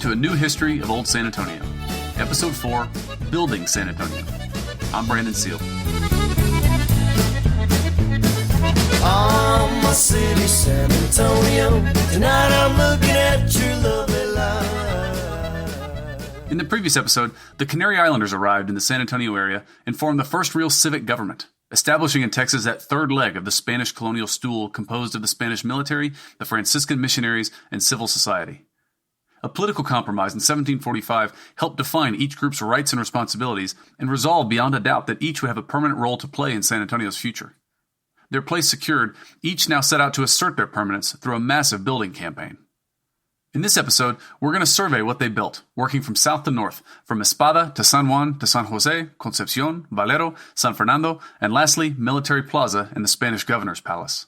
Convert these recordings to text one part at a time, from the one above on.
to a new history of Old San Antonio. Episode 4, Building San Antonio. I'm Brandon Seal. Oh, my city, San Antonio. Tonight I'm looking at your lovely life. In the previous episode, the Canary Islanders arrived in the San Antonio area and formed the first real civic government, establishing in Texas that third leg of the Spanish colonial stool composed of the Spanish military, the Franciscan missionaries, and civil society. A political compromise in 1745 helped define each group's rights and responsibilities and resolved beyond a doubt that each would have a permanent role to play in San Antonio's future. Their place secured, each now set out to assert their permanence through a massive building campaign. In this episode, we're going to survey what they built, working from south to north, from Espada to San Juan to San Jose, Concepcion, Valero, San Fernando, and lastly, Military Plaza and the Spanish Governor's Palace.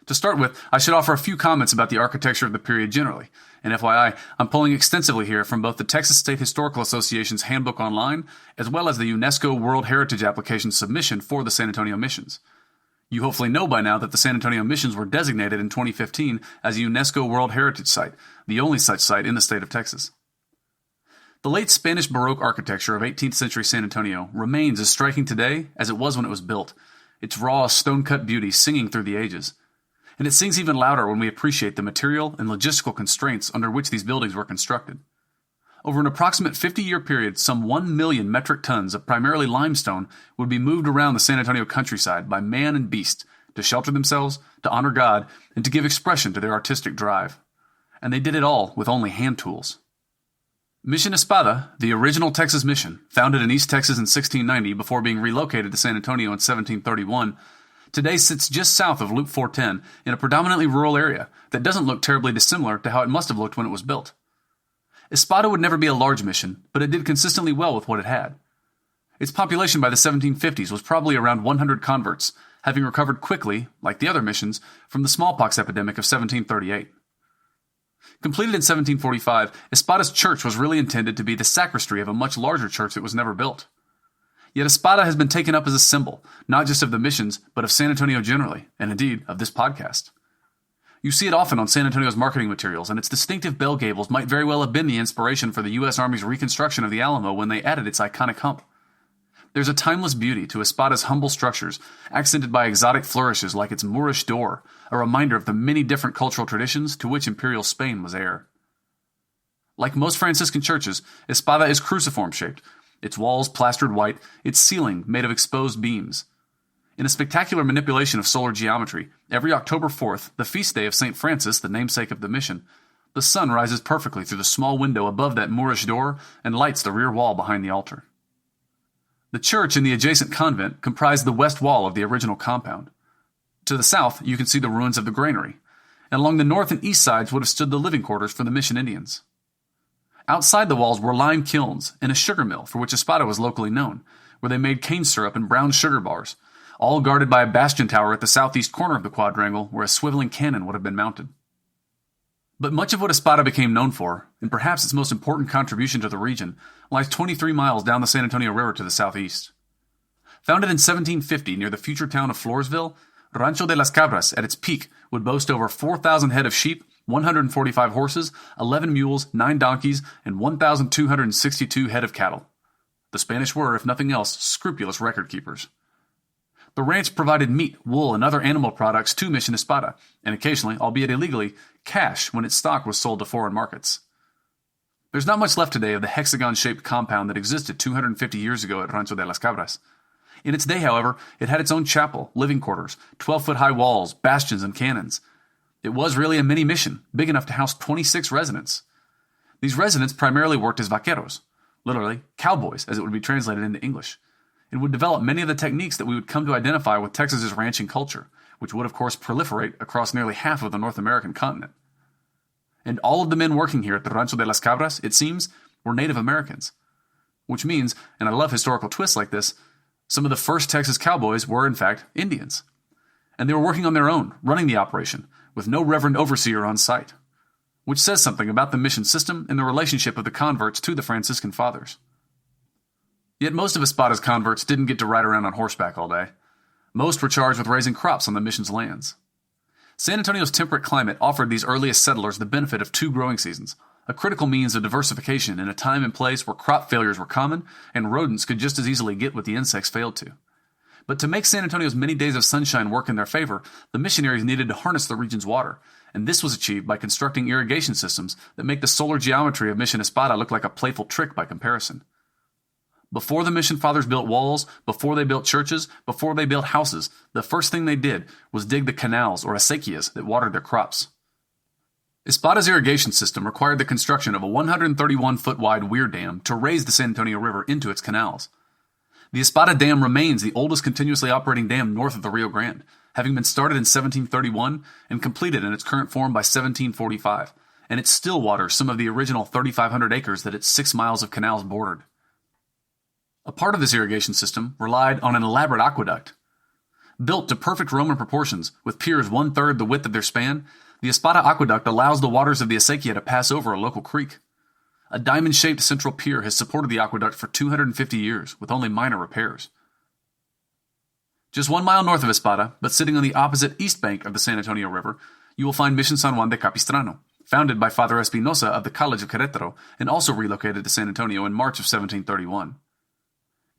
To start with, I should offer a few comments about the architecture of the period generally. And FYI, I'm pulling extensively here from both the Texas State Historical Association's Handbook Online, as well as the UNESCO World Heritage Application submission for the San Antonio missions. You hopefully know by now that the San Antonio missions were designated in 2015 as a UNESCO World Heritage Site, the only such site in the state of Texas. The late Spanish Baroque architecture of 18th century San Antonio remains as striking today as it was when it was built, its raw stone-cut beauty singing through the ages. And it sings even louder when we appreciate the material and logistical constraints under which these buildings were constructed. Over an approximate 50-year period, some 1 million metric tons of primarily limestone would be moved around the San Antonio countryside by man and beast to shelter themselves, to honor God, and to give expression to their artistic drive. And they did it all with only hand tools. Mission Espada, the original Texas mission, founded in East Texas in 1690 before being relocated to San Antonio in 1731, today sits just south of Loop 410 in a predominantly rural area that doesn't look terribly dissimilar to how it must have looked when it was built. Espada would never be a large mission, but it did consistently well with what it had. Its population by the 1750s was probably around 100 converts, having recovered quickly, like the other missions, from the smallpox epidemic of 1738. Completed in 1745, Espada's church was really intended to be the sacristy of a much larger church that was never built. Yet Espada has been taken up as a symbol, not just of the missions, but of San Antonio generally, and indeed of this podcast. You see it often on San Antonio's marketing materials, and its distinctive bell gables might very well have been the inspiration for the U.S. Army's reconstruction of the Alamo when they added its iconic hump. There's a timeless beauty to Espada's humble structures, accented by exotic flourishes like its Moorish door, a reminder of the many different cultural traditions to which Imperial Spain was heir. Like most Franciscan churches, Espada is cruciform-shaped, its walls plastered white, its ceiling made of exposed beams. In a spectacular manipulation of solar geometry, every October 4th, the feast day of St. Francis, the namesake of the mission, the sun rises perfectly through the small window above that Moorish door and lights the rear wall behind the altar. The church and the adjacent convent comprise the west wall of the original compound. To the south, you can see the ruins of the granary, and along the north and east sides would have stood the living quarters for the mission Indians. Outside the walls were lime kilns and a sugar mill for which Espada was locally known, where they made cane syrup and brown sugar bars, all guarded by a bastion tower at the southeast corner of the quadrangle where a swiveling cannon would have been mounted. But much of what Espada became known for, and perhaps its most important contribution to the region, lies 23 miles down the San Antonio River to the southeast. Founded in 1750 near the future town of Floresville, Rancho de las Cabras at its peak would boast over 4,000 head of sheep, 145 horses, 11 mules, 9 donkeys, and 1,262 head of cattle. The Spanish were, if nothing else, scrupulous record keepers. The ranch provided meat, wool, and other animal products to Mission Espada, and occasionally, albeit illegally, cash when its stock was sold to foreign markets. There's not much left today of the hexagon-shaped compound that existed 250 years ago at Rancho de las Cabras. In its day, however, it had its own chapel, living quarters, 12-foot-high walls, bastions, and cannons. It was really a mini-mission, big enough to house 26 residents. These residents primarily worked as vaqueros, literally cowboys as it would be translated into English, and would develop many of the techniques that we would come to identify with Texas's ranching culture, which would of course proliferate across nearly half of the North American continent. And all of the men working here at the Rancho de las Cabras, it seems, were Native Americans. Which means, and I love historical twists like this, some of the first Texas cowboys were in fact Indians. And they were working on their own, running the operation, with no reverend overseer on site, which says something about the mission system and the relationship of the converts to the Franciscan fathers. Yet most of Espada's converts didn't get to ride around on horseback all day. Most were charged with raising crops on the mission's lands. San Antonio's temperate climate offered these earliest settlers the benefit of 2 growing seasons, a critical means of diversification in a time and place where crop failures were common and rodents could just as easily get what the insects failed to. But to make San Antonio's many days of sunshine work in their favor, the missionaries needed to harness the region's water, and this was achieved by constructing irrigation systems that make the solar geometry of Mission Espada look like a playful trick by comparison. Before the mission fathers built walls, before they built churches, before they built houses, the first thing they did was dig the canals or acequias that watered their crops. Espada's irrigation system required the construction of a 131-foot wide weir dam to raise the San Antonio River into its canals. The Espada Dam remains the oldest continuously operating dam north of the Rio Grande, having been started in 1731 and completed in its current form by 1745, and it still waters some of the original 3,500 acres that its 6 miles of canals bordered. A part of this irrigation system relied on an elaborate aqueduct. Built to perfect Roman proportions, with piers 1/3 the width of their span, the Espada Aqueduct allows the waters of the acequia to pass over a local creek. A diamond-shaped central pier has supported the aqueduct for 250 years, with only minor repairs. Just 1 mile north of Espada, but sitting on the opposite east bank of the San Antonio River, you will find Mission San Juan de Capistrano, founded by Father Espinosa of the College of Querétaro, and also relocated to San Antonio in March of 1731.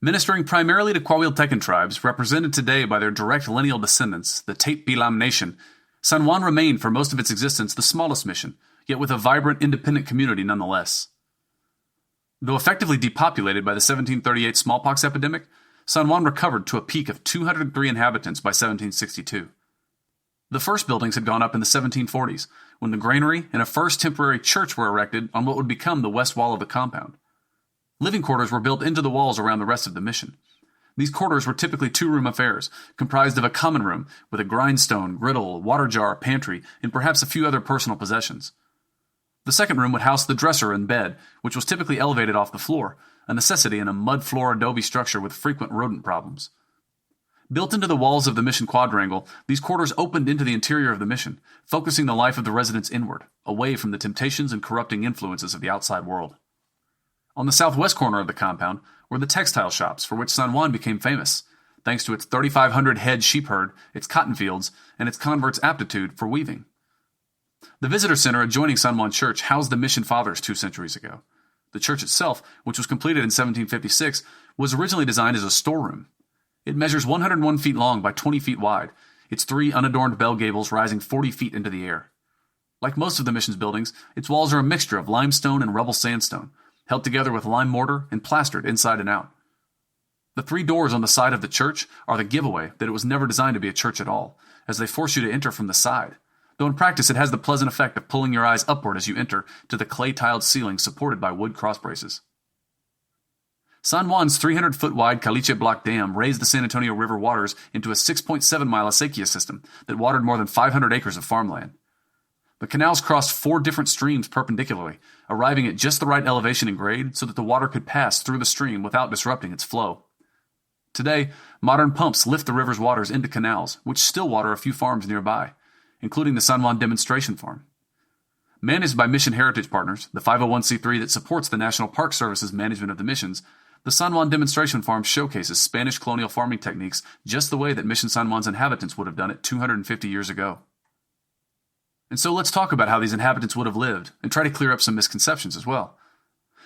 Ministering primarily to Coahuiltecan tribes, represented today by their direct lineal descendants, the Tate Pilam Nation, San Juan remained for most of its existence the smallest mission, yet with a vibrant independent community nonetheless. Though effectively depopulated by the 1738 smallpox epidemic, San Juan recovered to a peak of 203 inhabitants by 1762. The first buildings had gone up in the 1740s, when the granary and a first temporary church were erected on what would become the west wall of the compound. Living quarters were built into the walls around the rest of the mission. These quarters were typically two-room affairs, comprised of a common room with a grindstone, griddle, water jar, pantry, and perhaps a few other personal possessions. The second room would house the dresser and bed, which was typically elevated off the floor, a necessity in a mud-floor adobe structure with frequent rodent problems. Built into the walls of the mission quadrangle, these quarters opened into the interior of the mission, focusing the life of the residents inward, away from the temptations and corrupting influences of the outside world. On the southwest corner of the compound were the textile shops for which San Juan became famous, thanks to its 3,500-head sheep herd, its cotton fields, and its converts' aptitude for weaving. The visitor center adjoining San Juan Church housed the mission fathers 2 centuries ago. The church itself, which was completed in 1756, was originally designed as a storeroom. It measures 101 feet long by 20 feet wide, its 3 unadorned bell gables rising 40 feet into the air. Like most of the mission's buildings, its walls are a mixture of limestone and rubble sandstone, held together with lime mortar and plastered inside and out. The 3 doors on the side of the church are the giveaway that it was never designed to be a church at all, as they force you to enter from the side, though in practice it has the pleasant effect of pulling your eyes upward as you enter to the clay-tiled ceiling supported by wood cross-braces. San Juan's 300-foot wide caliche block dam raised the San Antonio River waters into a 6.7-mile acequia system that watered more than 500 acres of farmland. The canals crossed 4 different streams perpendicularly, arriving at just the right elevation and grade so that the water could pass through the stream without disrupting its flow. Today, modern pumps lift the river's waters into canals, which still water a few farms nearby, including the San Juan Demonstration Farm. Managed by Mission Heritage Partners, the 501c3 that supports the National Park Service's management of the missions, the San Juan Demonstration Farm showcases Spanish colonial farming techniques just the way that Mission San Juan's inhabitants would have done it 250 years ago. And so let's talk about how these inhabitants would have lived, and try to clear up some misconceptions as well.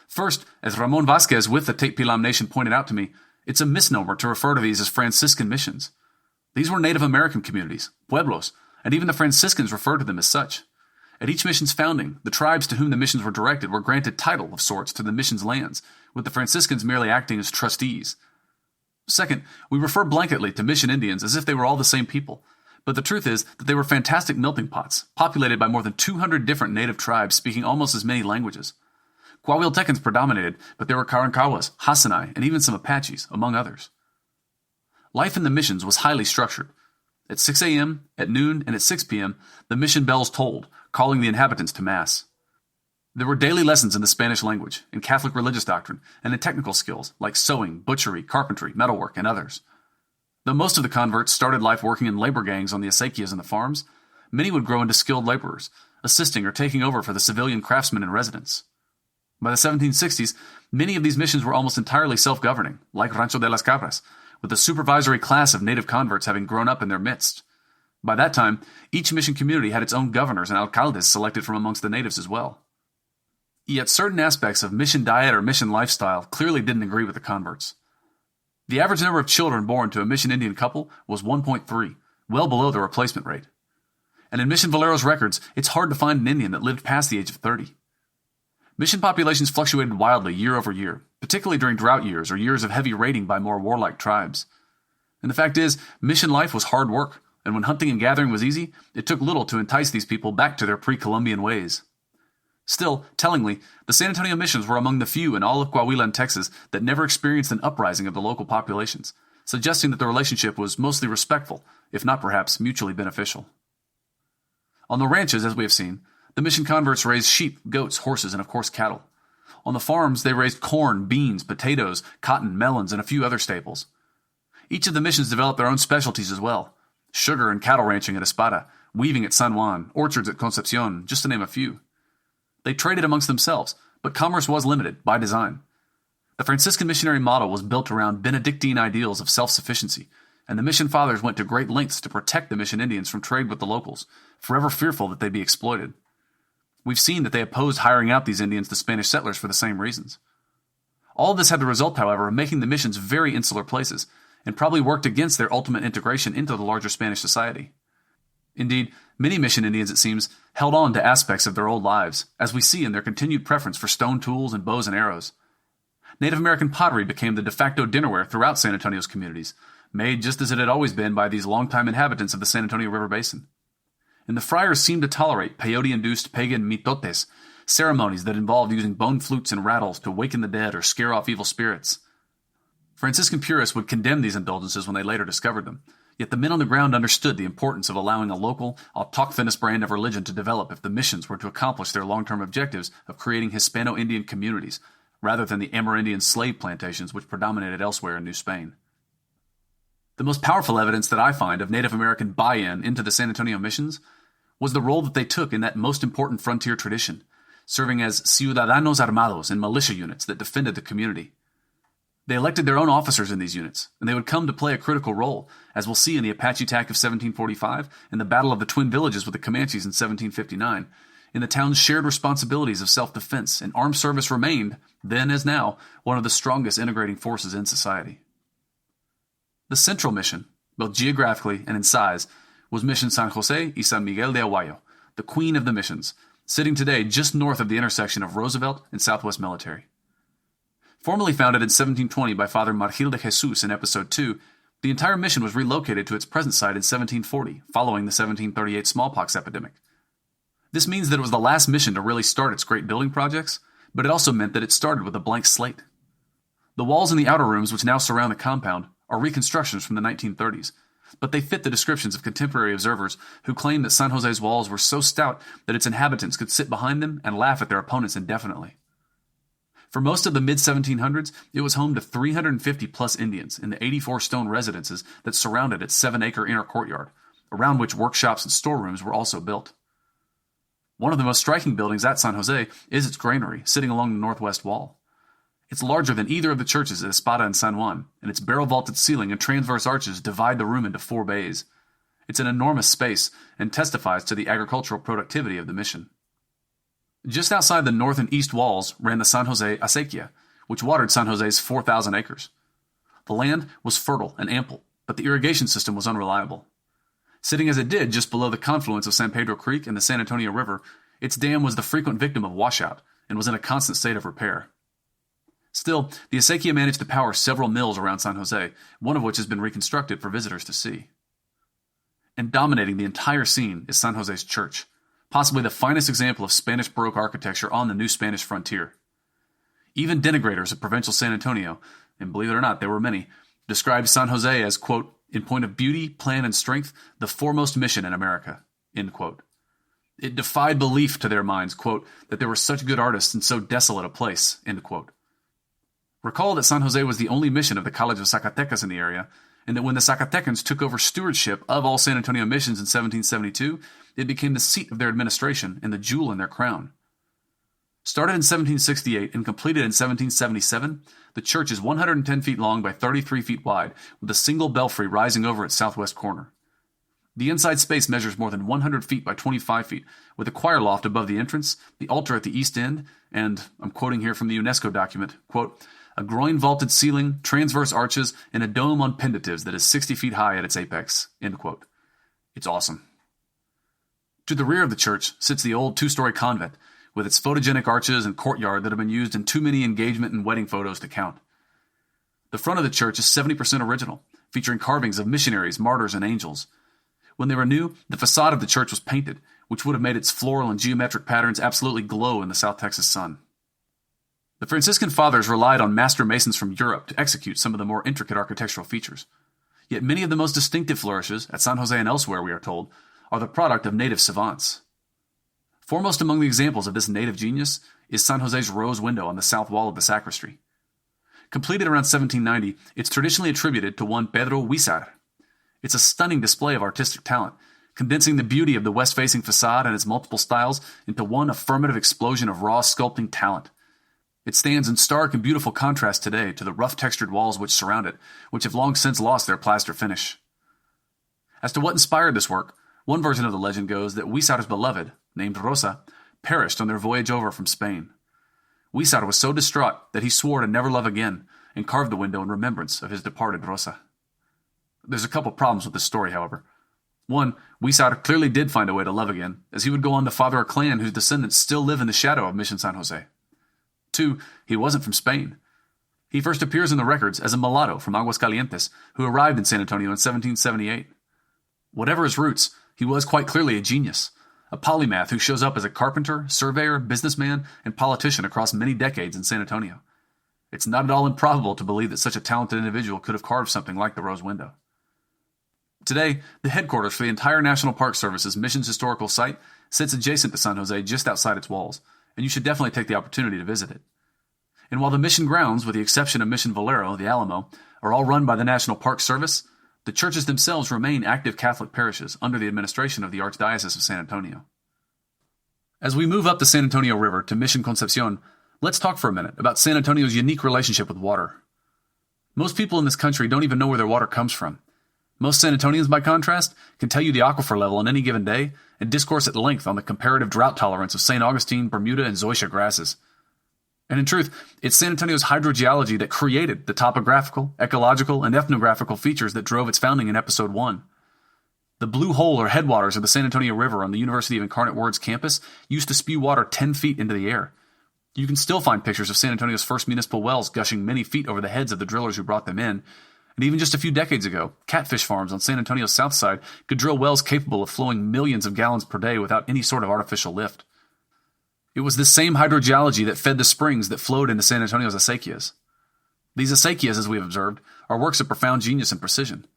First, as Ramon Vasquez with the Tate Pilam Nation pointed out to me, it's a misnomer to refer to these as Franciscan missions. These were Native American communities, pueblos, and even the Franciscans referred to them as such. At each mission's founding, the tribes to whom the missions were directed were granted title of sorts to the mission's lands, with the Franciscans merely acting as trustees. Second, we refer blanketly to mission Indians as if they were all the same people, but the truth is that they were fantastic melting pots, populated by more than 200 different native tribes speaking almost as many languages. Coahuiltecans predominated, but there were Karankawas, Hasinai, and even some Apaches, among others. Life in the missions was highly structured. At 6 a.m., at noon, and at 6 p.m., the mission bells tolled, calling the inhabitants to Mass. There were daily lessons in the Spanish language, in Catholic religious doctrine, and in technical skills like sewing, butchery, carpentry, metalwork, and others. Though most of the converts started life working in labor gangs on the acequias and the farms, many would grow into skilled laborers, assisting or taking over for the civilian craftsmen in residence. By the 1760s, many of these missions were almost entirely self-governing, like Rancho de las Cabras, with a supervisory class of native converts having grown up in their midst. By that time, each mission community had its own governors and alcaldes selected from amongst the natives as well. Yet certain aspects of mission diet or mission lifestyle clearly didn't agree with the converts. The average number of children born to a Mission Indian couple was 1.3, well below the replacement rate. And in Mission Valero's records, it's hard to find an Indian that lived past the age of 30. Mission populations fluctuated wildly year over year, particularly during drought years or years of heavy raiding by more warlike tribes. And the fact is, mission life was hard work, and when hunting and gathering was easy, it took little to entice these people back to their pre-Columbian ways. Still, tellingly, the San Antonio missions were among the few in all of Coahuila and Texas that never experienced an uprising of the local populations, suggesting that the relationship was mostly respectful, if not perhaps mutually beneficial. On the ranches, as we have seen, the mission converts raised sheep, goats, horses, and of course cattle. On the farms, they raised corn, beans, potatoes, cotton, melons, and a few other staples. Each of the missions developed their own specialties as well: sugar and cattle ranching at Espada, weaving at San Juan, orchards at Concepcion, just to name a few. They traded amongst themselves, but commerce was limited, by design. The Franciscan missionary model was built around Benedictine ideals of self-sufficiency, and the mission fathers went to great lengths to protect the mission Indians from trade with the locals, forever fearful that they'd be exploited. We've seen that they opposed hiring out these Indians to Spanish settlers for the same reasons. All of this had the result, however, of making the missions very insular places, and probably worked against their ultimate integration into the larger Spanish society. Indeed, many mission Indians, it seems, held on to aspects of their old lives, as we see in their continued preference for stone tools and bows and arrows. Native American pottery became the de facto dinnerware throughout San Antonio's communities, made just as it had always been by these longtime inhabitants of the San Antonio River Basin. And the friars seemed to tolerate peyote-induced pagan mitotes, ceremonies that involved using bone flutes and rattles to waken the dead or scare off evil spirits. Franciscan purists would condemn these indulgences when they later discovered them, yet the men on the ground understood the importance of allowing a local, autochthonous brand of religion to develop if the missions were to accomplish their long-term objectives of creating Hispano-Indian communities, rather than the Amerindian slave plantations which predominated elsewhere in New Spain. The most powerful evidence that I find of Native American buy-in into the San Antonio missions was the role that they took in that most important frontier tradition, serving as ciudadanos armados in militia units that defended the community. They elected their own officers in these units, and they would come to play a critical role, as we'll see in the Apache attack of 1745 and the Battle of the Twin Villages with the Comanches in 1759, in the town's shared responsibilities of self-defense, and armed service remained, then as now, one of the strongest integrating forces in society. The central mission, both geographically and in size, was Mission San Jose y San Miguel de Aguayo, the queen of the missions, sitting today just north of the intersection of Roosevelt and Southwest Military. Formerly founded in 1720 by Father Margil de Jesus in Episode 2, the entire mission was relocated to its present site in 1740, following the 1738 smallpox epidemic. This means that it was the last mission to really start its great building projects, but it also meant that it started with a blank slate. The walls in the outer rooms which now surround the compound are reconstructions from the 1930s, but they fit the descriptions of contemporary observers who claim that San Jose's walls were so stout that its inhabitants could sit behind them and laugh at their opponents indefinitely. For most of the mid-1700s, it was home to 350-plus Indians in the 84 stone residences that surrounded its 7-acre inner courtyard, around which workshops and storerooms were also built. One of the most striking buildings at San Jose is its granary, sitting along the northwest wall. It's larger than either of the churches at Espada and San Juan, and its barrel-vaulted ceiling and transverse arches divide the room into 4 bays. It's an enormous space and testifies to the agricultural productivity of the mission. Just outside the north and east walls ran the San Jose Acequia, which watered San Jose's 4,000 acres. The land was fertile and ample, but the irrigation system was unreliable. Sitting as it did just below the confluence of San Pedro Creek and the San Antonio River, its dam was the frequent victim of washout and was in a constant state of repair. Still, the Acequia managed to power several mills around San Jose, one of which has been reconstructed for visitors to see. And dominating the entire scene is San Jose's church, possibly the finest example of Spanish Baroque architecture on the new Spanish frontier. Even denigrators of provincial San Antonio, and believe it or not, there were many, described San Jose as, quote, in point of beauty, plan, and strength, the foremost mission in America, end quote. It defied belief to their minds, quote, that there were such good artists in so desolate a place, end quote. Recall that San Jose was the only mission of the College of Zacatecas in the area, and that when the Zacatecans took over stewardship of all San Antonio missions in 1772, it became the seat of their administration and the jewel in their crown. Started in 1768 and completed in 1777, the church is 110 feet long by 33 feet wide, with a single belfry rising over its southwest corner. The inside space measures more than 100 feet by 25 feet, with a choir loft above the entrance, the altar at the east end, and, I'm quoting here from the UNESCO document, quote, a groin-vaulted ceiling, transverse arches, and a dome on pendatives that is 60 feet high at its apex, end quote. It's awesome. To the rear of the church sits the old two-story convent, with its photogenic arches and courtyard that have been used in too many engagement and wedding photos to count. The front of the church is 70% original, featuring carvings of missionaries, martyrs, and angels. When they were new, the facade of the church was painted, which would have made its floral and geometric patterns absolutely glow in the South Texas sun. The Franciscan fathers relied on master masons from Europe to execute some of the more intricate architectural features. Yet many of the most distinctive flourishes, at San Jose and elsewhere we are told, are the product of native savants. Foremost among the examples of this native genius is San Jose's rose window on the south wall of the sacristy. Completed around 1790, it's traditionally attributed to one Pedro Huizar. It's a stunning display of artistic talent, condensing the beauty of the west-facing facade and its multiple styles into one affirmative explosion of raw sculpting talent. It stands in stark and beautiful contrast today to the rough-textured walls which surround it, which have long since lost their plaster finish. As to what inspired this work, one version of the legend goes that Huizar's beloved, named Rosa, perished on their voyage over from Spain. Huizar was so distraught that he swore to never love again and carved the window in remembrance of his departed Rosa. There's a couple problems with this story, however. One, Huizar clearly did find a way to love again, as he would go on to father a clan whose descendants still live in the shadow of Mission San Jose. Two, he wasn't from Spain. He first appears in the records as a mulatto from Aguascalientes who arrived in San Antonio in 1778. Whatever his roots, he was quite clearly a genius, a polymath who shows up as a carpenter, surveyor, businessman, and politician across many decades in San Antonio. It's not at all improbable to believe that such a talented individual could have carved something like the rose window. Today, the headquarters for the entire National Park Service's Mission's historical site sits adjacent to San Jose just outside its walls, and you should definitely take the opportunity to visit it. And while the mission grounds, with the exception of Mission Valero, the Alamo, are all run by the National Park Service, the churches themselves remain active Catholic parishes under the administration of the Archdiocese of San Antonio. As we move up the San Antonio River to Mission Concepcion, let's talk for a minute about San Antonio's unique relationship with water. Most people in this country don't even know where their water comes from. Most San Antonians, by contrast, can tell you the aquifer level on any given day and discourse at length on the comparative drought tolerance of St. Augustine, Bermuda, and Zoysia grasses. And in truth, it's San Antonio's hydrogeology that created the topographical, ecological, and ethnographical features that drove its founding in Episode 1. The blue hole or headwaters of the San Antonio River on the University of Incarnate Word's campus used to spew water 10 feet into the air. You can still find pictures of San Antonio's first municipal wells gushing many feet over the heads of the drillers who brought them in. And even just a few decades ago, catfish farms on San Antonio's south side could drill wells capable of flowing millions of gallons per day without any sort of artificial lift. It was this same hydrogeology that fed the springs that flowed into San Antonio's acequias. These acequias, as we have observed, are works of profound genius and precision.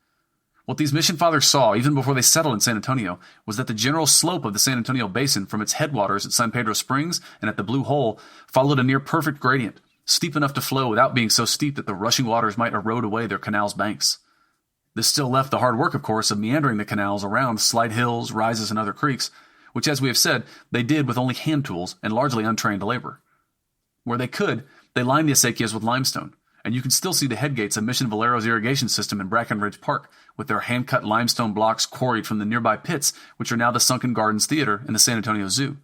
What these mission fathers saw, even before they settled in San Antonio, was that the general slope of the San Antonio Basin from its headwaters at San Pedro Springs and at the Blue Hole followed a near-perfect gradient, steep enough to flow without being so steep that the rushing waters might erode away their canal's banks. This still left the hard work, of course, of meandering the canals around slight hills, rises, and other creeks, which, as we have said, they did with only hand tools and largely untrained labor. Where they could, they lined the acequias with limestone, and you can still see the headgates of Mission Valero's irrigation system in Brackenridge Park, with their hand-cut limestone blocks quarried from the nearby pits, which are now the Sunken Gardens Theater and the San Antonio Zoo.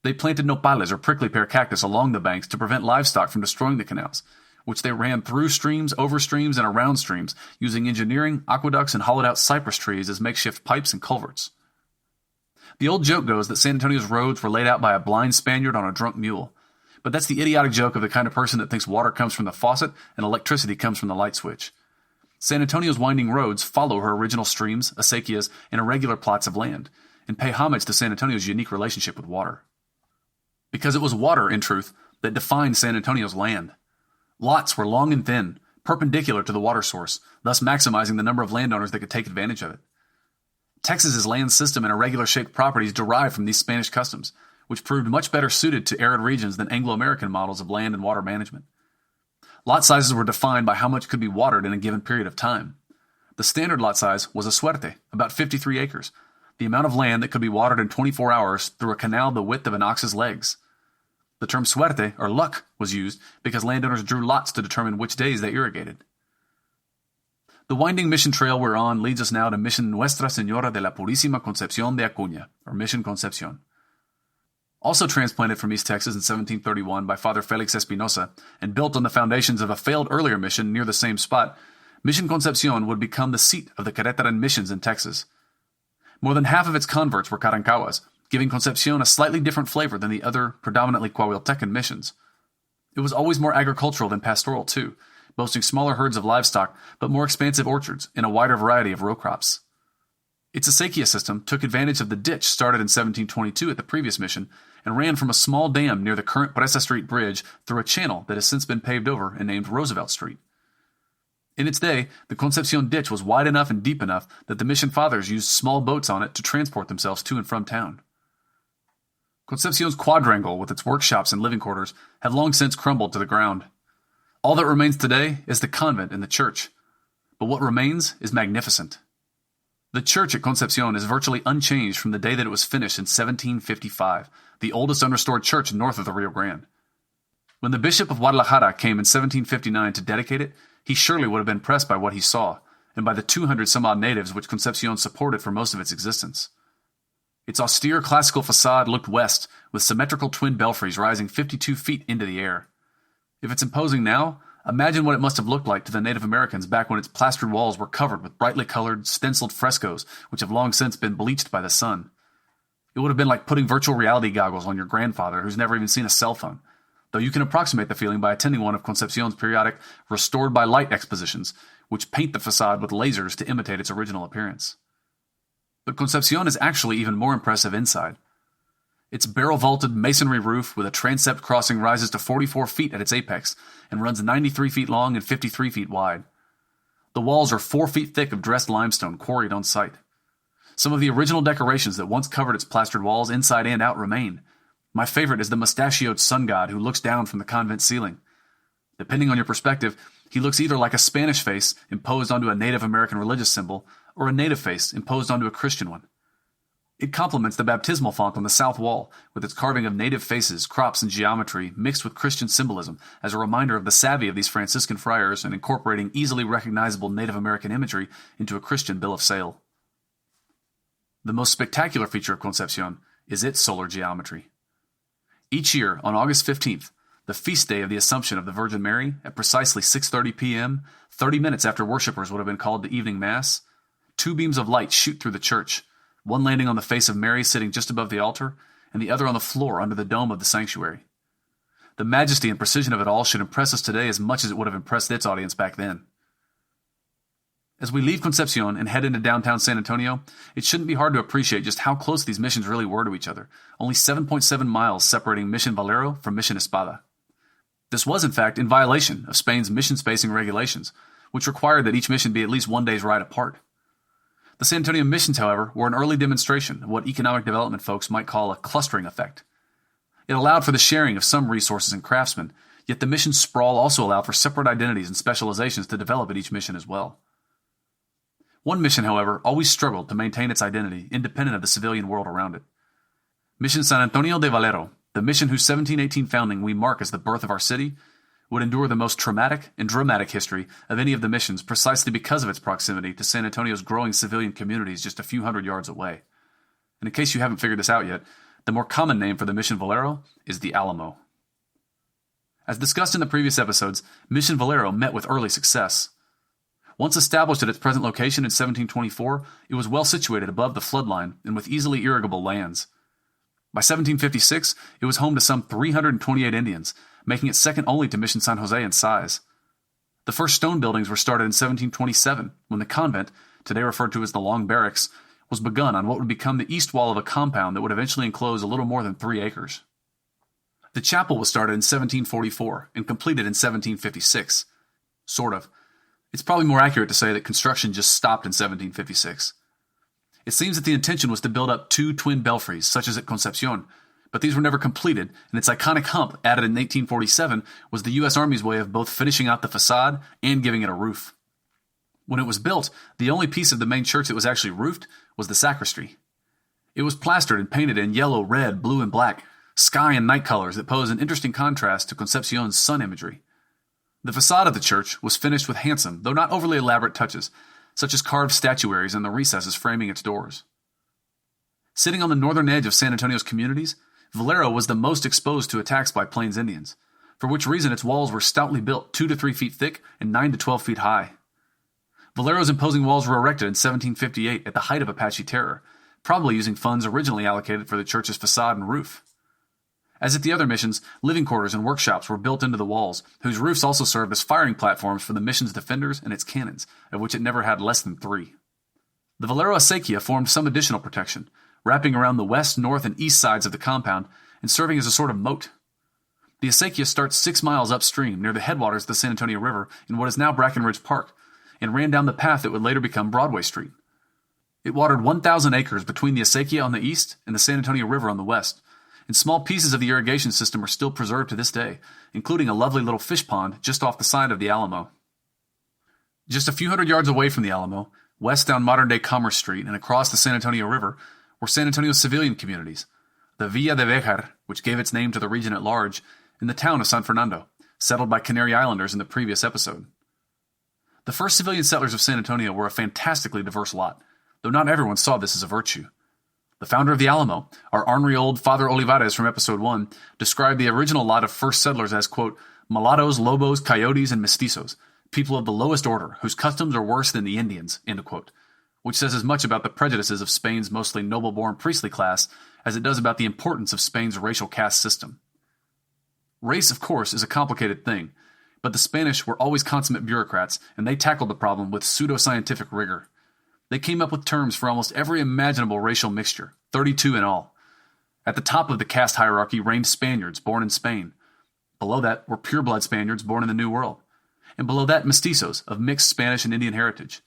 They planted nopales or prickly pear cactus along the banks to prevent livestock from destroying the canals, which they ran through streams, over streams, and around streams, using engineering, aqueducts, and hollowed-out cypress trees as makeshift pipes and culverts. The old joke goes that San Antonio's roads were laid out by a blind Spaniard on a drunk mule, but that's the idiotic joke of the kind of person that thinks water comes from the faucet and electricity comes from the light switch. San Antonio's winding roads follow her original streams, acequias, and irregular plots of land, and pay homage to San Antonio's unique relationship with water. Because it was water, in truth, that defined San Antonio's land. Lots were long and thin, perpendicular to the water source, thus maximizing the number of landowners that could take advantage of it. Texas's land system and irregular-shaped properties derived from these Spanish customs, which proved much better suited to arid regions than Anglo-American models of land and water management. Lot sizes were defined by how much could be watered in a given period of time. The standard lot size was a suerte, about 53 acres, the amount of land that could be watered in 24 hours through a canal the width of an ox's legs. The term suerte, or luck, was used because landowners drew lots to determine which days they irrigated. The winding mission trail we're on leads us now to Mission Nuestra Señora de la Purísima Concepción de Acuña, or Mission Concepción. Also transplanted from East Texas in 1731 by Father Felix Espinosa and built on the foundations of a failed earlier mission near the same spot, Mission Concepción would become the seat of the Querétaran missions in Texas. More than half of its converts were Carancahuas, giving Concepción a slightly different flavor than the other predominantly Coahuiltecan missions. It was always more agricultural than pastoral, too, boasting smaller herds of livestock but more expansive orchards and a wider variety of row crops. Its acequia system took advantage of the ditch started in 1722 at the previous mission and ran from a small dam near the current Presa Street Bridge through a channel that has since been paved over and named Roosevelt Street. In its day, the Concepción ditch was wide enough and deep enough that the mission fathers used small boats on it to transport themselves to and from town. Concepción's quadrangle, with its workshops and living quarters, had long since crumbled to the ground. All that remains today is the convent and the church. But what remains is magnificent. The church at Concepción is virtually unchanged from the day that it was finished in 1755, the oldest unrestored church north of the Rio Grande. When the Bishop of Guadalajara came in 1759 to dedicate it, he surely would have been impressed by what he saw, and by the 200-some-odd natives which Concepción supported for most of its existence. Its austere classical facade looked west, with symmetrical twin belfries rising 52 feet into the air. If it's imposing now, imagine what it must have looked like to the Native Americans back when its plastered walls were covered with brightly colored, stenciled frescoes which have long since been bleached by the sun. It would have been like putting virtual reality goggles on your grandfather who's never even seen a cell phone, though you can approximate the feeling by attending one of Concepción's periodic Restored by Light expositions, which paint the facade with lasers to imitate its original appearance. But Concepción is actually even more impressive inside. Its barrel-vaulted masonry roof with a transept crossing rises to 44 feet at its apex and runs 93 feet long and 53 feet wide. The walls are 4 feet thick of dressed limestone quarried on site. Some of the original decorations that once covered its plastered walls inside and out remain. My favorite is the mustachioed sun god who looks down from the convent ceiling. Depending on your perspective, he looks either like a Spanish face imposed onto a Native American religious symbol or a native face imposed onto a Christian one. It complements the baptismal font on the south wall, with its carving of native faces, crops, and geometry mixed with Christian symbolism as a reminder of the savvy of these Franciscan friars in incorporating easily recognizable Native American imagery into a Christian bill of sale. The most spectacular feature of Concepción is its solar geometry. Each year, on August 15th, the feast day of the Assumption of the Virgin Mary, at precisely 6:30 p.m., 30 minutes after worshippers would have been called to evening mass, 2 beams of light shoot through the church, one landing on the face of Mary sitting just above the altar, and the other on the floor under the dome of the sanctuary. The majesty and precision of it all should impress us today as much as it would have impressed its audience back then. As we leave Concepción and head into downtown San Antonio, it shouldn't be hard to appreciate just how close these missions really were to each other, only 7.7 miles separating Mission Valero from Mission Espada. This was, in fact, in violation of Spain's mission spacing regulations, which required that each mission be at least 1 day's ride apart. The San Antonio missions, however, were an early demonstration of what economic development folks might call a clustering effect. It allowed for the sharing of some resources and craftsmen, yet the mission sprawl also allowed for separate identities and specializations to develop at each mission as well. One mission, however, always struggled to maintain its identity independent of the civilian world around it. Mission San Antonio de Valero, the mission whose 1718 founding we mark as the birth of our city, would endure the most traumatic and dramatic history of any of the missions precisely because of its proximity to San Antonio's growing civilian communities just a few hundred yards away. And in case you haven't figured this out yet, the more common name for the Mission Valero is the Alamo. As discussed in the previous episodes, Mission Valero met with early success. Once established at its present location in 1724, it was well situated above the floodline and with easily irrigable lands. By 1756, it was home to some 328 Indians, making it second only to Mission San Jose in size. The first stone buildings were started in 1727, when the convent, today referred to as the Long Barracks, was begun on what would become the east wall of a compound that would eventually enclose a little more than 3 acres. The chapel was started in 1744 and completed in 1756. Sort of. It's probably more accurate to say that construction just stopped in 1756. It seems that the intention was to build up 2 twin belfries, such as at Concepción, but these were never completed, and its iconic hump, added in 1847, was the U.S. Army's way of both finishing out the facade and giving it a roof. When it was built, the only piece of the main church that was actually roofed was the sacristy. It was plastered and painted in yellow, red, blue, and black, sky and night colors that pose an interesting contrast to Concepción's sun imagery. The facade of the church was finished with handsome, though not overly elaborate touches, such as carved statuaries in the recesses framing its doors. Sitting on the northern edge of San Antonio's communities, Valero was the most exposed to attacks by Plains Indians, for which reason its walls were stoutly built 2 to 3 feet thick and 9 to 12 feet high. Valero's imposing walls were erected in 1758 at the height of Apache terror, probably using funds originally allocated for the church's facade and roof. As at the other missions, living quarters and workshops were built into the walls, whose roofs also served as firing platforms for the mission's defenders and its cannons, of which it never had less than 3. The Valero acequia formed some additional protection, wrapping around the west, north, and east sides of the compound and serving as a sort of moat. The acequia starts 6 miles upstream near the headwaters of the San Antonio River in what is now Brackenridge Park, and ran down the path that would later become Broadway Street. It watered 1,000 acres between the acequia on the east and the San Antonio River on the west, and small pieces of the irrigation system are still preserved to this day, including a lovely little fish pond just off the side of the Alamo. Just a few hundred yards away from the Alamo, west down modern-day Commerce Street and across the San Antonio River, were San Antonio's civilian communities, the Villa de Béjar, which gave its name to the region at large, and the town of San Fernando, settled by Canary Islanders in the previous episode. The first civilian settlers of San Antonio were a fantastically diverse lot, though not everyone saw this as a virtue. The founder of the Alamo, our ornery old Father Olivares from episode 1, described the original lot of first settlers as, quote, mulattoes, lobos, coyotes, and mestizos, people of the lowest order, whose customs are worse than the Indians, end quote, which says as much about the prejudices of Spain's mostly noble-born priestly class as it does about the importance of Spain's racial caste system. Race, of course, is a complicated thing, but the Spanish were always consummate bureaucrats, and they tackled the problem with pseudo-scientific rigor. They came up with terms for almost every imaginable racial mixture, 32 in all. At the top of the caste hierarchy reigned Spaniards born in Spain. Below that were pureblood Spaniards born in the New World. And below that, mestizos of mixed Spanish and Indian heritage.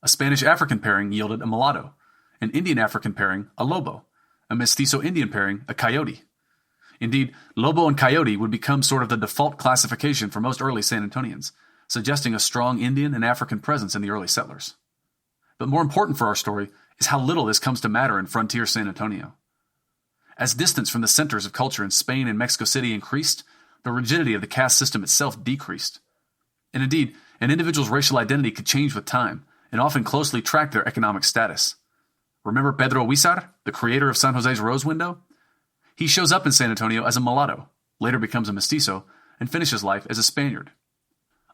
A Spanish-African pairing yielded a mulatto, an Indian-African pairing a lobo, a mestizo-Indian pairing a coyote. Indeed, lobo and coyote would become sort of the default classification for most early San Antonians, suggesting a strong Indian and African presence in the early settlers. But more important for our story is how little this comes to matter in frontier San Antonio. As distance from the centers of culture in Spain and Mexico City increased, the rigidity of the caste system itself decreased. And indeed, an individual's racial identity could change with time, and often closely track their economic status. Remember Pedro Huizar, the creator of San Jose's Rose Window? He shows up in San Antonio as a mulatto, later becomes a mestizo, and finishes life as a Spaniard.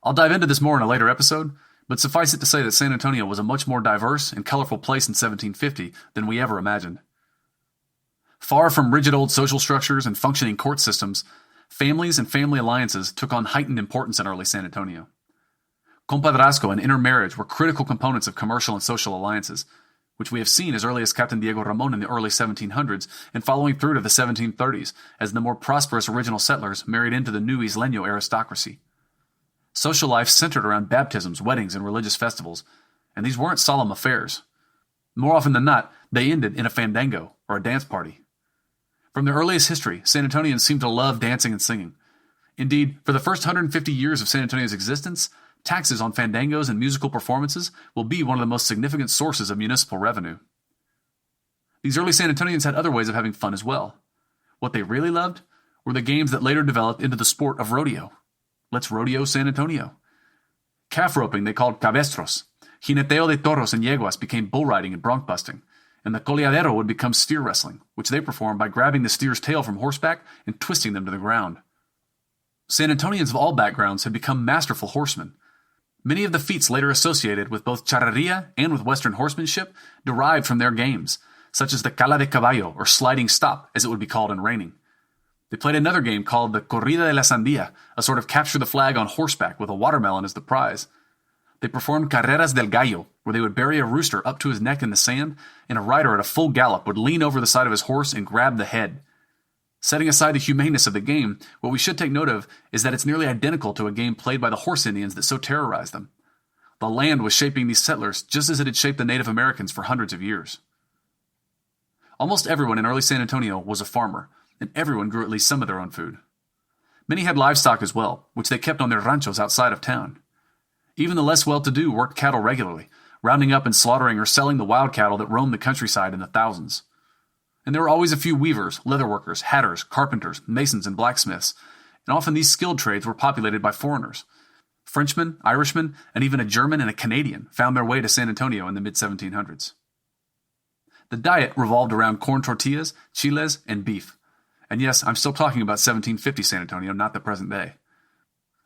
I'll dive into this more in a later episode, but suffice it to say that San Antonio was a much more diverse and colorful place in 1750 than we ever imagined. Far from rigid old social structures and functioning court systems, families and family alliances took on heightened importance in early San Antonio. Compadrazgo and intermarriage were critical components of commercial and social alliances, which we have seen as early as Captain Diego Ramon in the early 1700s and following through to the 1730s as the more prosperous original settlers married into the new Isleño aristocracy. Social life centered around baptisms, weddings, and religious festivals, and these weren't solemn affairs. More often than not, they ended in a fandango or a dance party. From their earliest history, San Antonians seemed to love dancing and singing. Indeed, for the first 150 years of San Antonio's existence, taxes on fandangos and musical performances will be one of the most significant sources of municipal revenue. These early San Antonians had other ways of having fun as well. What they really loved were the games that later developed into the sport of rodeo. Let's rodeo San Antonio. Calf roping they called cabestros. Jineteo de toros and yeguas became bull riding and bronc busting, and the coleadero would become steer wrestling, which they performed by grabbing the steer's tail from horseback and twisting them to the ground. San Antonians of all backgrounds had become masterful horsemen. Many of the feats later associated with both charreria and with Western horsemanship derived from their games, such as the cala de caballo, or sliding stop, as it would be called in reining. They played another game called the corrida de la sandía, a sort of capture the flag on horseback with a watermelon as the prize. They performed carreras del gallo, where they would bury a rooster up to his neck in the sand, and a rider at a full gallop would lean over the side of his horse and grab the head. Setting aside the humaneness of the game, what we should take note of is that it's nearly identical to a game played by the horse Indians that so terrorized them. The land was shaping these settlers just as it had shaped the Native Americans for hundreds of years. Almost everyone in early San Antonio was a farmer, and everyone grew at least some of their own food. Many had livestock as well, which they kept on their ranchos outside of town. Even the less well-to-do worked cattle regularly, rounding up and slaughtering or selling the wild cattle that roamed the countryside in the thousands. And there were always a few weavers, leatherworkers, hatters, carpenters, masons, and blacksmiths, and often these skilled trades were populated by foreigners. Frenchmen, Irishmen, and even a German and a Canadian found their way to San Antonio in the mid-1700s. The diet revolved around corn tortillas, chiles, and beef. And yes, I'm still talking about 1750 San Antonio, not the present day.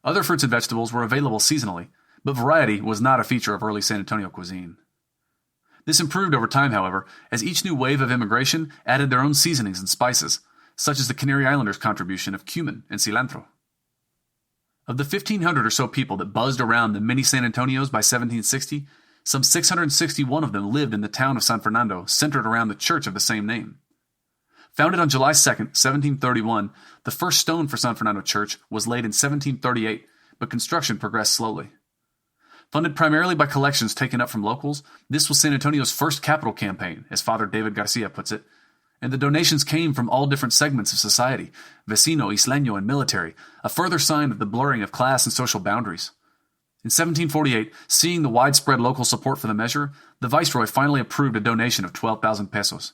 Other fruits and vegetables were available seasonally, but variety was not a feature of early San Antonio cuisine. This improved over time, however, as each new wave of immigration added their own seasonings and spices, such as the Canary Islanders' contribution of cumin and cilantro. Of the 1,500 or so people that buzzed around the mini San Antonios by 1760, some 661 of them lived in the town of San Fernando, centered around the church of the same name. Founded on July 2, 1731, the first stone for San Fernando Church was laid in 1738, but construction progressed slowly. Funded primarily by collections taken up from locals, this was San Antonio's first capital campaign, as Father David Garcia puts it, and the donations came from all different segments of society, vecino, isleño, and military, a further sign of the blurring of class and social boundaries. In 1748, seeing the widespread local support for the measure, the Viceroy finally approved a donation of 12,000 pesos.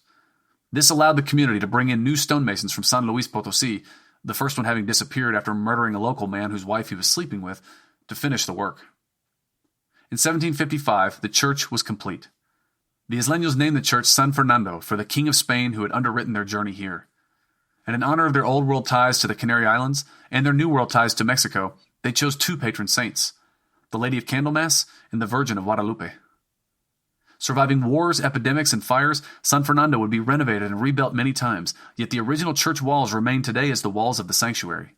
This allowed the community to bring in new stonemasons from San Luis Potosí, the first one having disappeared after murdering a local man whose wife he was sleeping with, to finish the work. In 1755, the church was complete. The Isleños named the church San Fernando for the King of Spain who had underwritten their journey here. And in honor of their Old World ties to the Canary Islands and their New World ties to Mexico, they chose two patron saints, the Lady of Candlemas and the Virgin of Guadalupe. Surviving wars, epidemics, and fires, San Fernando would be renovated and rebuilt many times, yet the original church walls remain today as the walls of the sanctuary.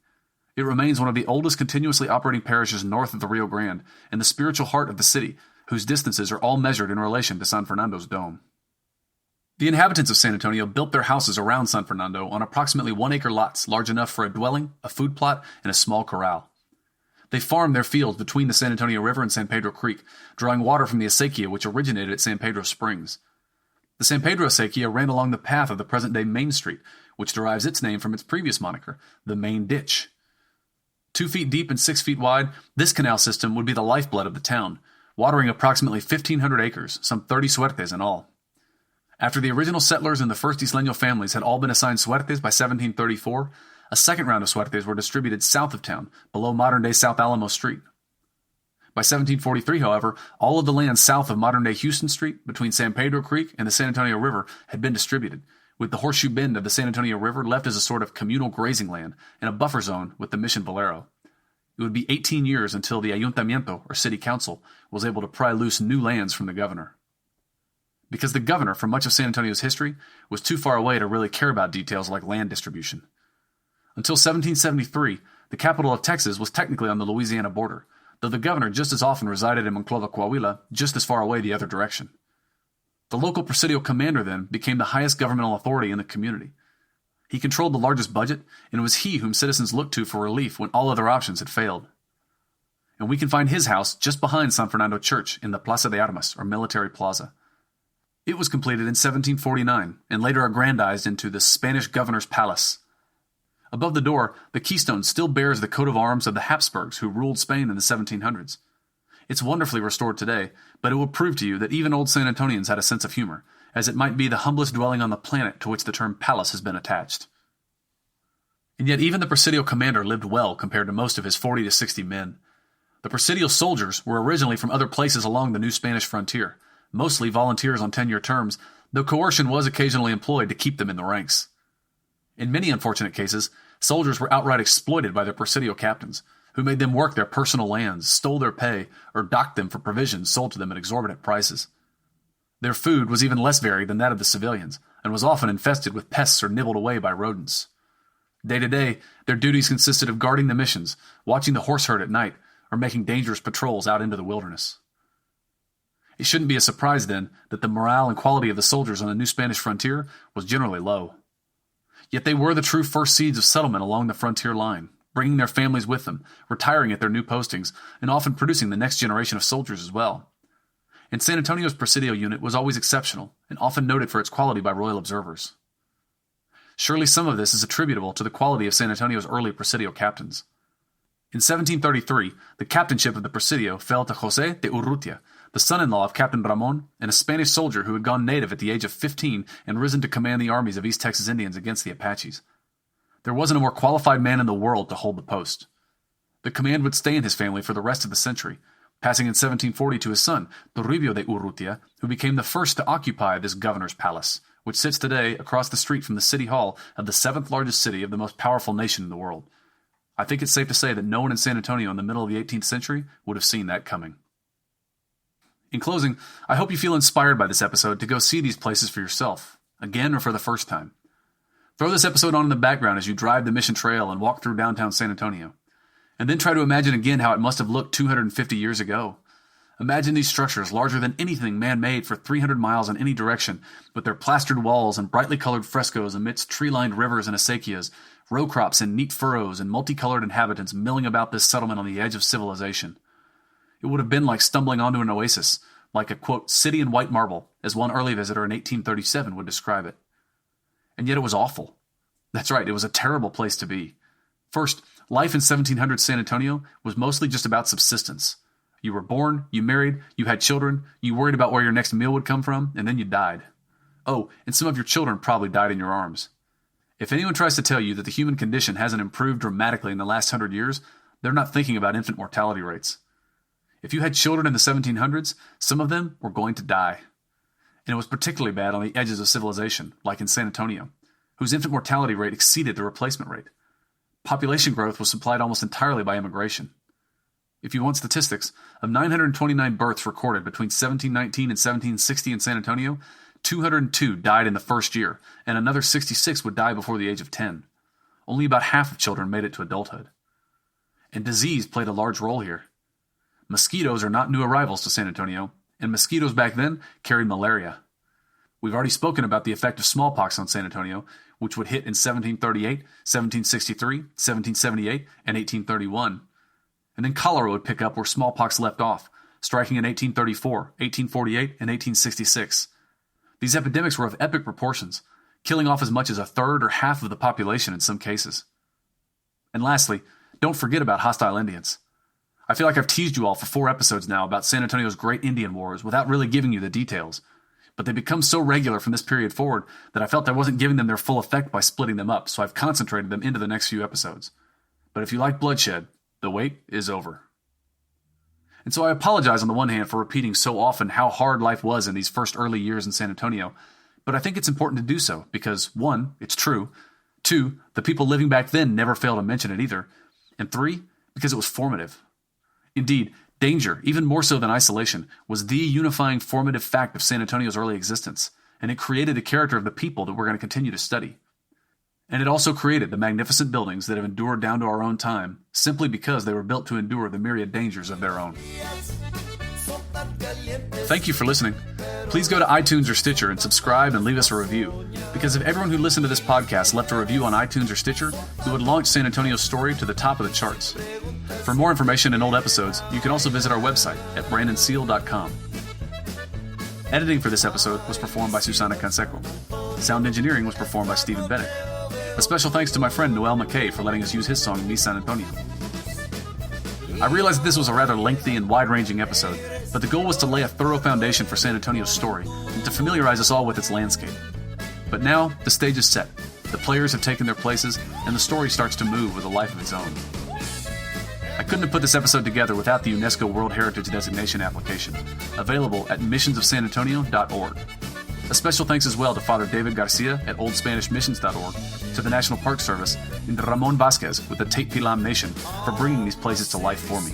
It remains one of the oldest continuously operating parishes north of the Rio Grande and the spiritual heart of the city, whose distances are all measured in relation to San Fernando's dome. The inhabitants of San Antonio built their houses around San Fernando on approximately 1-acre lots large enough for a dwelling, a food plot, and a small corral. They farmed their fields between the San Antonio River and San Pedro Creek, drawing water from the acequia which originated at San Pedro Springs. The San Pedro acequia ran along the path of the present-day Main Street, which derives its name from its previous moniker, the Main Ditch. 2 feet deep and 6 feet wide, this canal system would be the lifeblood of the town, watering approximately 1,500 acres, some 30 suertes in all. After the original settlers and the first Isleño families had all been assigned suertes by 1734, a second round of suertes were distributed south of town, below modern-day South Alamo Street. By 1743, however, all of the land south of modern-day Houston Street, between San Pedro Creek and the San Antonio River, had been distributed, with the horseshoe bend of the San Antonio River left as a sort of communal grazing land and a buffer zone with the Mission Valero. It would be 18 years until the Ayuntamiento, or City Council, was able to pry loose new lands from the governor. Because the governor, for much of San Antonio's history, was too far away to really care about details like land distribution. Until 1773, the capital of Texas was technically on the Louisiana border, though the governor just as often resided in Monclova, Coahuila, just as far away the other direction. The local presidio commander then became the highest governmental authority in the community. He controlled the largest budget, and it was he whom citizens looked to for relief when all other options had failed. And we can find his house just behind San Fernando Church in the Plaza de Armas, or Military Plaza. It was completed in 1749, and later aggrandized into the Spanish Governor's Palace. Above the door, the keystone still bears the coat of arms of the Habsburgs who ruled Spain in the 1700s. It's wonderfully restored today, but it will prove to you that even old San Antonians had a sense of humor, as it might be the humblest dwelling on the planet to which the term palace has been attached. And yet even the presidio commander lived well compared to most of his 40 to 60 men. The presidio soldiers were originally from other places along the new Spanish frontier, mostly volunteers on 10-year terms, though coercion was occasionally employed to keep them in the ranks. In many unfortunate cases, soldiers were outright exploited by their presidio captains, who made them work their personal lands, stole their pay, or docked them for provisions sold to them at exorbitant prices. Their food was even less varied than that of the civilians, and was often infested with pests or nibbled away by rodents. Day to day, their duties consisted of guarding the missions, watching the horse herd at night, or making dangerous patrols out into the wilderness. It shouldn't be a surprise, then, that the morale and quality of the soldiers on the new Spanish frontier was generally low. Yet they were the true first seeds of settlement along the frontier line, bringing their families with them, retiring at their new postings, and often producing the next generation of soldiers as well. And San Antonio's presidio unit was always exceptional, and often noted for its quality by royal observers. Surely some of this is attributable to the quality of San Antonio's early presidio captains. In 1733, the captainship of the presidio fell to José de Urrutia, the son-in-law of Captain Ramon, and a Spanish soldier who had gone native at the age of 15 and risen to command the armies of East Texas Indians against the Apaches. There wasn't a more qualified man in the world to hold the post. The command would stay in his family for the rest of the century, passing in 1740 to his son, Toribio de Urrutia, who became the first to occupy this governor's palace, which sits today across the street from the city hall of the 7th largest city of the most powerful nation in the world. I think it's safe to say that no one in San Antonio in the middle of the 18th century would have seen that coming. In closing, I hope you feel inspired by this episode to go see these places for yourself, again or for the first time. Throw this episode on in the background as you drive the Mission Trail and walk through downtown San Antonio. And then try to imagine again how it must have looked 250 years ago. Imagine these structures larger than anything man-made for 300 miles in any direction, with their plastered walls and brightly colored frescoes amidst tree-lined rivers and acequias, row crops in neat furrows, and multicolored inhabitants milling about this settlement on the edge of civilization. It would have been like stumbling onto an oasis, like a, quote, city in white marble, as one early visitor in 1837 would describe it. And yet it was awful. That's right, it was a terrible place to be. First, life in 1700 San Antonio was mostly just about subsistence. You were born, you married, you had children, you worried about where your next meal would come from, and then you died. Oh, and some of your children probably died in your arms. If anyone tries to tell you that the human condition hasn't improved dramatically in the last 100 years, they're not thinking about infant mortality rates. If you had children in the 1700s, some of them were going to die. And it was particularly bad on the edges of civilization, like in San Antonio, whose infant mortality rate exceeded the replacement rate. Population growth was supplied almost entirely by immigration. If you want statistics, of 929 births recorded between 1719 and 1760 in San Antonio, 202 died in the first year, and another 66 would die before the age of 10. Only about half of children made it to adulthood. And disease played a large role here. Mosquitoes are not new arrivals to San Antonio, and mosquitoes back then carried malaria. We've already spoken about the effect of smallpox on San Antonio, which would hit in 1738, 1763, 1778, and 1831. And then cholera would pick up where smallpox left off, striking in 1834, 1848, and 1866. These epidemics were of epic proportions, killing off as much as a third or half of the population in some cases. And lastly, don't forget about hostile Indians. I feel like I've teased you all for 4 episodes now about San Antonio's great Indian wars without really giving you the details, but they become so regular from this period forward that I felt I wasn't giving them their full effect by splitting them up, so I've concentrated them into the next few episodes. But if you like bloodshed, the wait is over. And so I apologize on the one hand for repeating so often how hard life was in these first early years in San Antonio, but I think it's important to do so because 1, it's true, 2, the people living back then never fail to mention it either, and 3, because it was formative. Indeed, danger, even more so than isolation, was the unifying formative fact of San Antonio's early existence, and it created the character of the people that we're going to continue to study. And it also created the magnificent buildings that have endured down to our own time, simply because they were built to endure the myriad dangers of their own. Thank you for listening. Please go to iTunes or Stitcher and subscribe and leave us a review, because if everyone who listened to this podcast left a review on iTunes or Stitcher, we would launch San Antonio's story to the top of the charts. For more information and old episodes, you can also visit our website at brandonseal.com. Editing for this episode was performed by Susana Canseco. Sound engineering was performed by Stephen Bennett. A special thanks to my friend Noel McKay for letting us use his song Mi San Antonio. I realized that this was a rather lengthy and wide-ranging episode, but the goal was to lay a thorough foundation for San Antonio's story and to familiarize us all with its landscape. But now, the stage is set, the players have taken their places, and the story starts to move with a life of its own. I couldn't have put this episode together without the UNESCO World Heritage Designation application, available at missionsofsanantonio.org. A special thanks as well to Father David Garcia at oldspanishmissions.org, to the National Park Service, and Ramon Vasquez with the Tate Pilam Nation for bringing these places to life for me.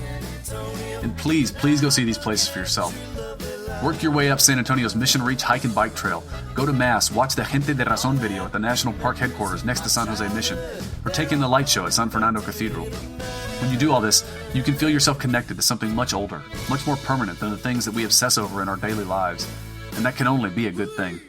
And please go see these places for yourself. Work your way up San Antonio's Mission Reach hike and bike trail, go to Mass, watch the Gente de Razón video at the National Park headquarters next to San Jose Mission, or take in the light show at San Fernando Cathedral. When you do all this, you can feel yourself connected to something much older, much more permanent than the things that we obsess over in our daily lives. And that can only be a good thing.